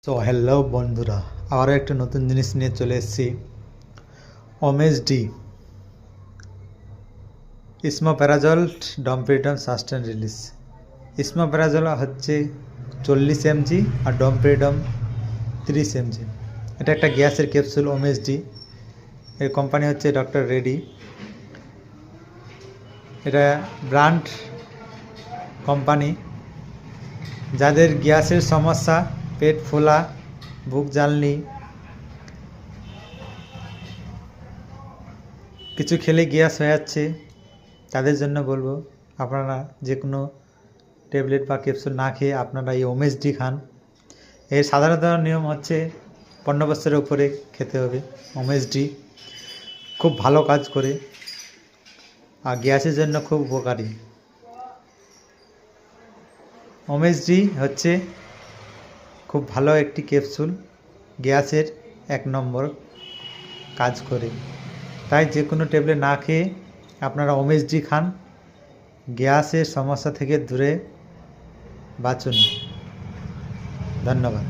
So hello বন্ধুরা, আবারও একটা নতুন জিনিস নিয়ে চলে এসেছি। ওমেসডি ইসমোপ্যারাজল ডমপেরিডম সাস্টেন রিলিজ। ইসমোপ্যারাজল হচ্ছে 40 mg আর ডমপেরিডম 30 mg। এটা একটা গ্যাসের ক্যাপসুল। ওমেসডি এর কোম্পানি হচ্ছে ডক্টর রেডি। এটা ব্র্যান্ড কোম্পানি। যাদের গ্যাসের সমস্যা, পেট ফোলা, বুক জ্বালনি, কিছু খেলে গ্যাস হয়ে যাচ্ছে, তাদের জন্য বলবো আপনারা যে কোনো ট্যাবলেট বা ক্যাপসুল না খেয়ে আপনারা এই ওমেসডি খান। এর সাধারণত নিয়ম হচ্ছে 15 বছরের উপরে খেতে হবে। ওমেসডি খুব ভালো কাজ করে আর গ্যাসের জন্য খুব উপকারী। ওমেসডি হচ্ছে খুব ভালো একটি ক্যাপসুল, গ্যাসের 1 নম্বর কাজ করে। তাই যে কোনো ট্যাবলেট না খেয়ে আপনারা ওমেসডি খান, গ্যাসের সমস্যা থেকে দূরে বাঁচুন। ধন্যবাদ।